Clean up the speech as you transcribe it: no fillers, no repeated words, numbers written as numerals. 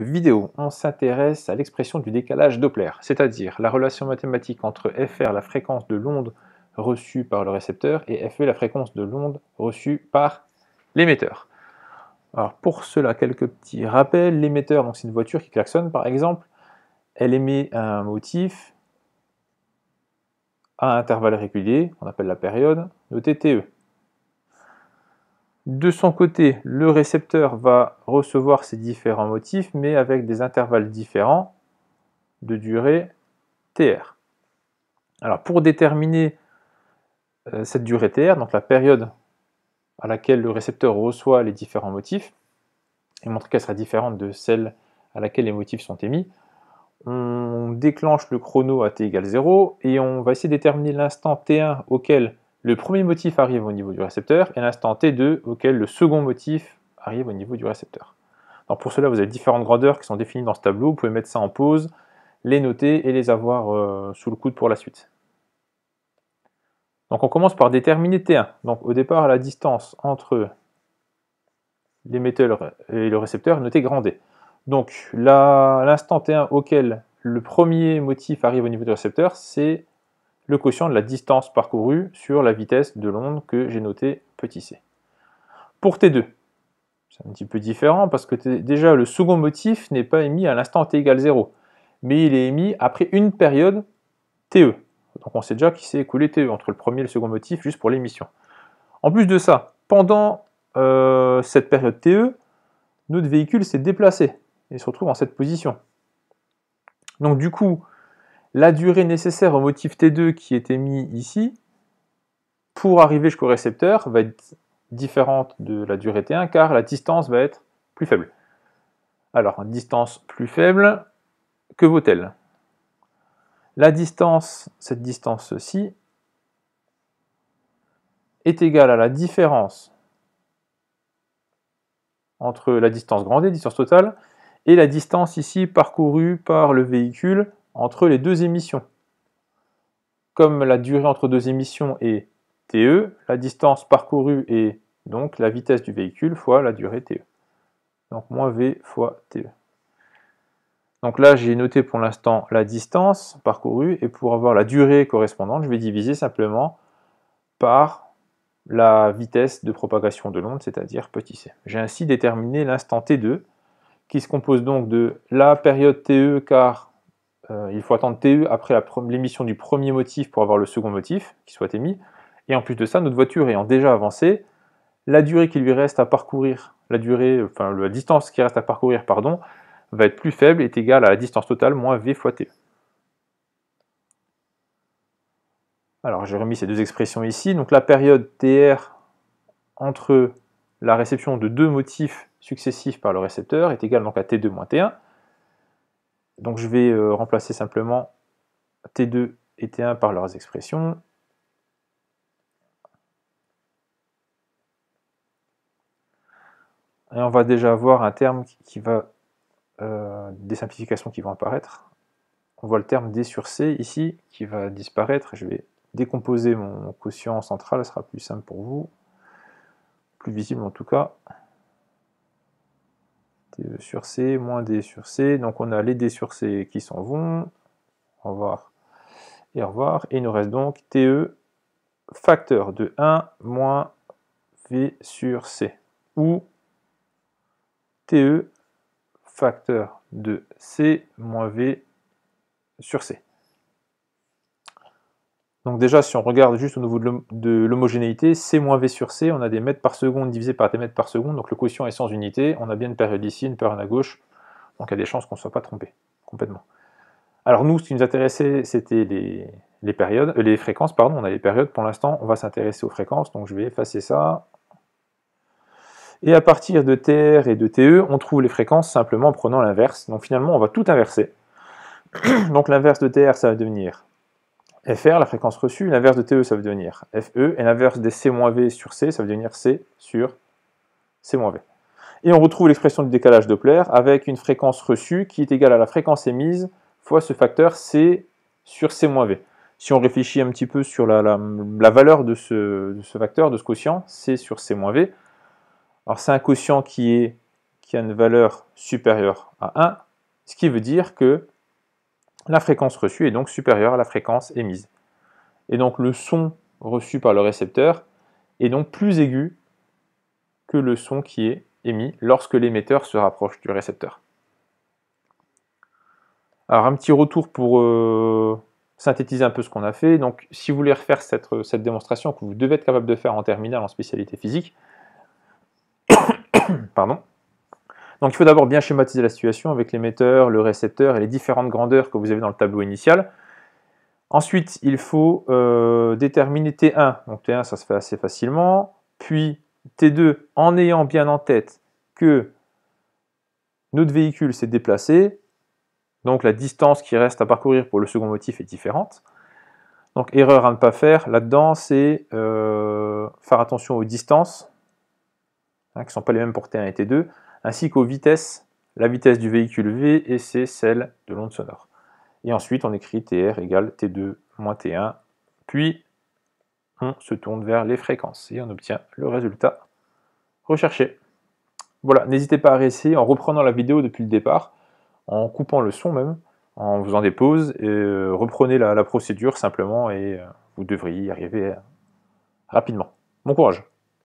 Vidéo, on s'intéresse à l'expression du décalage Doppler, c'est-à-dire la relation mathématique entre Fr, la fréquence de l'onde reçue par le récepteur, et Fe, la fréquence de l'onde reçue par l'émetteur. Alors pour cela, quelques petits rappels. L'émetteur, donc c'est une voiture qui klaxonne par exemple, elle émet un motif à intervalles réguliers, qu'on appelle la période, noté TE. De son côté, le récepteur va recevoir ces différents motifs, mais avec des intervalles différents de durée TR. Alors pour déterminer cette durée TR, donc la période à laquelle le récepteur reçoit les différents motifs, et montrer qu'elle sera différente de celle à laquelle les motifs sont émis, on déclenche le chrono à t égale 0, et on va essayer de déterminer l'instant t1 auquel le premier motif arrive au niveau du récepteur, et l'instant t2 auquel le second motif arrive au niveau du récepteur. Donc pour cela, vous avez différentes grandeurs qui sont définies dans ce tableau, vous pouvez mettre ça en pause, les noter et les avoir sous le coude pour la suite. Donc on commence par déterminer T1. Donc au départ, la distance entre l'émetteur et le récepteur est notée grand D. Donc l'instant T1 auquel le premier motif arrive au niveau du récepteur, c'est le quotient de la distance parcourue sur la vitesse de l'onde que j'ai noté petit c. Pour T2, c'est un petit peu différent parce que déjà le second motif n'est pas émis à l'instant t égale 0, mais il est émis après une période TE. Donc on sait déjà qu'il s'est écoulé TE entre le premier et le second motif juste pour l'émission. En plus de ça, pendant cette période TE, notre véhicule s'est déplacé et se retrouve en cette position. Donc du coup, la durée nécessaire au motif T2 qui est émis ici, pour arriver jusqu'au récepteur, va être différente de la durée T1 car la distance va être plus faible. Alors, distance plus faible, que vaut-elle? La distance, cette distance-ci, est égale à la différence entre la distance grand D, distance totale, et la distance ici parcourue par le véhicule entre les deux émissions. Comme la durée entre deux émissions est TE, la distance parcourue est donc la vitesse du véhicule fois la durée TE. Donc moins V fois TE. Donc là, j'ai noté pour l'instant la distance parcourue, et pour avoir la durée correspondante, je vais diviser simplement par la vitesse de propagation de l'onde, c'est-à-dire petit c. J'ai ainsi déterminé l'instant T2, qui se compose donc de la période TE, car il faut attendre TE après l'émission du premier motif pour avoir le second motif qui soit émis, et en plus de ça, notre voiture ayant déjà avancé, la durée qui lui reste à parcourir, la distance qui reste à parcourir, pardon, va être plus faible, est égale à la distance totale moins V fois TE. Alors j'ai remis ces deux expressions ici, donc la période TR entre la réception de deux motifs successifs par le récepteur est égale donc à T2 moins T1. Donc je vais remplacer simplement T2 et T1 par leurs expressions. Et on va déjà avoir un terme qui va, des simplifications qui vont apparaître. On voit le terme D sur C ici qui va disparaître. Je vais décomposer mon quotient central, ce sera plus simple pour vous, plus visible en tout cas. TE sur C moins D sur C, donc on a les D sur C qui s'en vont, au revoir et au revoir, et il nous reste donc TE facteur de 1 moins V sur C, ou TE facteur de C moins V sur C. Donc déjà, si on regarde juste au niveau de l'homogénéité, C moins V sur C, on a des mètres par seconde divisé par des mètres par seconde, donc le quotient est sans unité, on a bien une période ici, une période à gauche, donc il y a des chances qu'on ne soit pas trompé, complètement. Alors nous, ce qui nous intéressait, c'était les fréquences, pardon, on a les périodes pour l'instant, on va s'intéresser aux fréquences, donc je vais effacer ça. Et à partir de TR et de TE, on trouve les fréquences simplement en prenant l'inverse, donc finalement on va tout inverser. Donc l'inverse de TR, ça va devenir FR, la fréquence reçue, l'inverse de TE, ça va devenir FE, et l'inverse des C-V sur C, ça va devenir C sur C-V. Et on retrouve l'expression du décalage Doppler avec une fréquence reçue qui est égale à la fréquence émise fois ce facteur C sur C-V. Si on réfléchit un petit peu sur la valeur de ce facteur, de ce quotient, C sur C-V, alors c'est un quotient qui qui a une valeur supérieure à 1, ce qui veut dire que la fréquence reçue est donc supérieure à la fréquence émise. Et donc le son reçu par le récepteur est donc plus aigu que le son qui est émis lorsque l'émetteur se rapproche du récepteur. Alors un petit retour pour synthétiser un peu ce qu'on a fait. Donc si vous voulez refaire cette démonstration que vous devez être capable de faire en terminale en spécialité physique, pardon. Donc il faut d'abord bien schématiser la situation avec l'émetteur, le récepteur et les différentes grandeurs que vous avez dans le tableau initial. Ensuite, il faut déterminer T1. Donc T1, ça se fait assez facilement. Puis T2, en ayant bien en tête que notre véhicule s'est déplacé, donc la distance qui reste à parcourir pour le second motif est différente. Donc erreur à ne pas faire là-dedans, c'est faire attention aux distances, qui ne sont pas les mêmes pour T1 et T2, ainsi qu'aux vitesses, la vitesse du véhicule V et c'est celle de l'onde sonore. Et ensuite on écrit TR égale T2 moins T1, puis on se tourne vers les fréquences et on obtient le résultat recherché. Voilà, n'hésitez pas à réessayer en reprenant la vidéo depuis le départ, en coupant le son même, en faisant des pauses, et reprenez la procédure simplement et vous devriez y arriver rapidement. Bon courage!